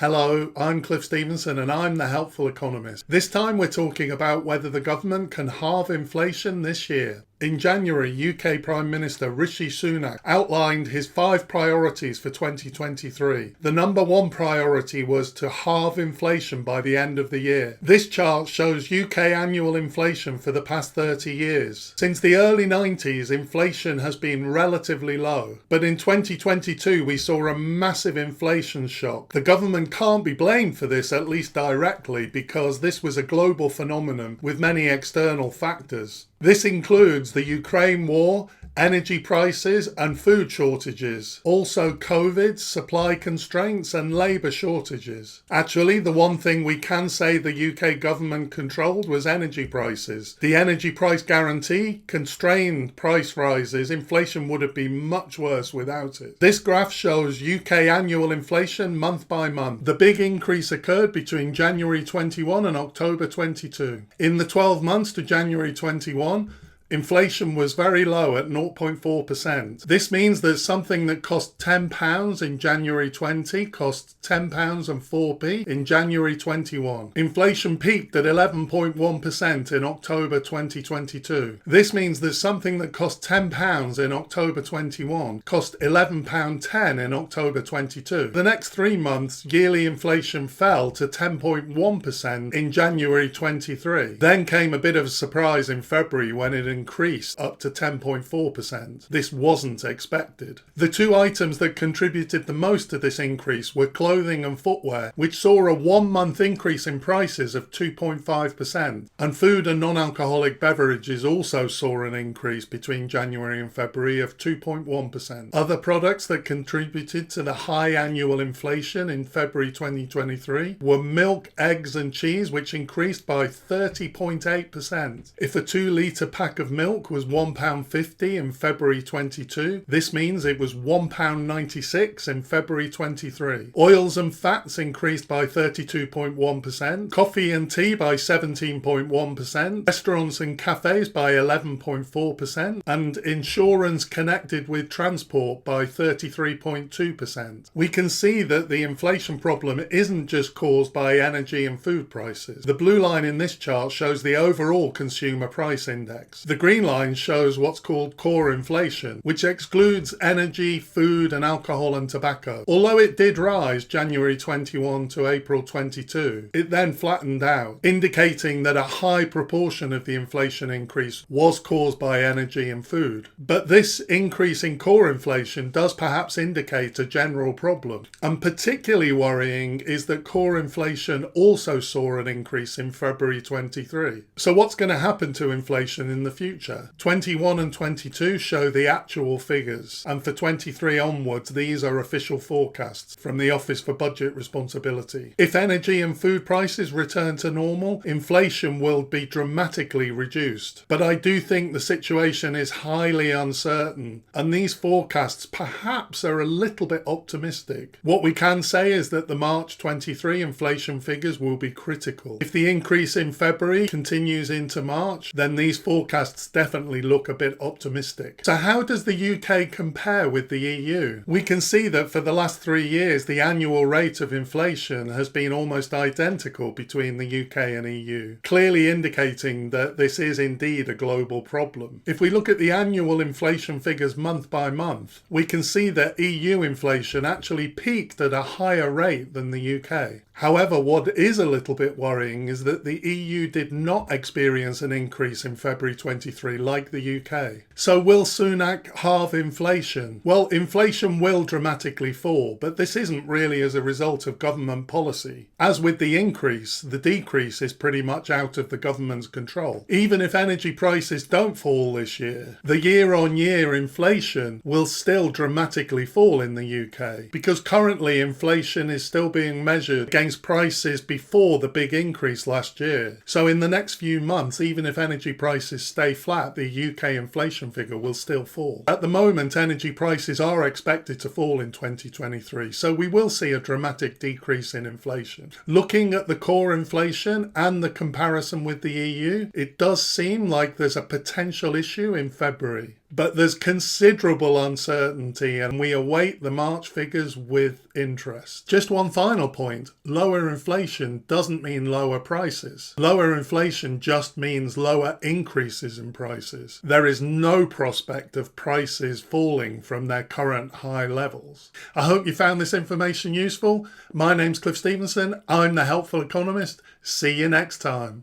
Hello, I'm Cliff Stevenson and I'm the Helpful Economist. This time we're talking about whether the government can halve inflation this year. In January, UK Prime Minister Rishi Sunak outlined his 5 priorities for 2023. The number 1 priority was to halve inflation by the end of the year. This chart shows UK annual inflation for the past 30 years. Since the early 90s, inflation has been relatively low. But in 2022, we saw a massive inflation shock. The government can't be blamed for this, at least directly, because this was a global phenomenon with many external factors. This includes the Ukraine war, energy prices and food shortages, also COVID, supply constraints and labour shortages. Actually, the one thing we can say the UK government controlled was energy prices. The energy price guarantee constrained price rises. Inflation would have been much worse without it. This graph shows UK annual inflation month by month. The big increase occurred between January 21 and October 22. In the 12 months to January 21, inflation was very low at 0.4%. This means that something that cost £10 in January 20 cost £10 and 4p in January 21. Inflation peaked at 11.1% in October 2022. This means that something that cost £10 in October 21 cost £11.10 in October 22. The next 3 months, yearly inflation fell to 10.1% in January 23. Then came a bit of a surprise in February when it increased up to 10.4%. This wasn't expected. The 2 items that contributed the most to this increase were clothing and footwear, which saw a 1-month increase in prices of 2.5%, and food and non-alcoholic beverages also saw an increase between January and February of 2.1%. Other products that contributed to the high annual inflation in February 2023 were milk, eggs and cheese, which increased by 30.8%. If a 2-litre pack of milk was £1.50 in February 22, this means it was £1.96 in February 23. Oils and fats increased by 32.1%, coffee and tea by 17.1%, restaurants and cafes by 11.4%, and insurance connected with transport by 33.2%. We can see that the inflation problem isn't just caused by energy and food prices. The blue line in this chart shows the overall consumer price index. The green line shows what's called core inflation, which excludes energy, food and alcohol and tobacco. Although it did rise January 21 to April 22, it then flattened out, indicating that a high proportion of the inflation increase was caused by energy and food. But this increase in core inflation does perhaps indicate a general problem. And particularly worrying is that core inflation also saw an increase in February 23. So what's going to happen to inflation in the future? 21 and 22 show the actual figures, and for 23 onwards these are official forecasts from the Office for Budget Responsibility. If energy and food prices return to normal, inflation will be dramatically reduced. But I do think the situation is highly uncertain, and these forecasts perhaps are a little bit optimistic. What we can say is that the March 23 inflation figures will be critical. If the increase in February continues into March, then these forecasts definitely look a bit optimistic. So how does the UK compare with the EU? We can see that for the last 3 years the annual rate of inflation has been almost identical between the UK and EU, clearly indicating that this is indeed a global problem. If we look at the annual inflation figures month by month, we can see that EU inflation actually peaked at a higher rate than the UK. However, what is a little bit worrying is that the EU did not experience an increase in February 23 like the UK. So will Sunak halve inflation? Well, inflation will dramatically fall, but this isn't really as a result of government policy. As with the increase, the decrease is pretty much out of the government's control. Even if energy prices don't fall this year, the year-on-year inflation will still dramatically fall in the UK, because currently inflation is still being measured against prices before the big increase last year. So in the next few months, even if energy prices stay flat, the UK inflation figure will still fall. At the moment, energy prices are expected to fall in 2023, so we will see a dramatic decrease in inflation. Looking at the core inflation and the comparison with the EU, it does seem like there's a potential issue in February. But there's considerable uncertainty and we await the March figures with interest. Just one final point. Lower inflation doesn't mean lower prices. Lower inflation just means lower increases in prices. There is no prospect of prices falling from their current high levels. I hope you found this information useful. My name's Cliff Stevenson. I'm the Helpful Economist. See you next time.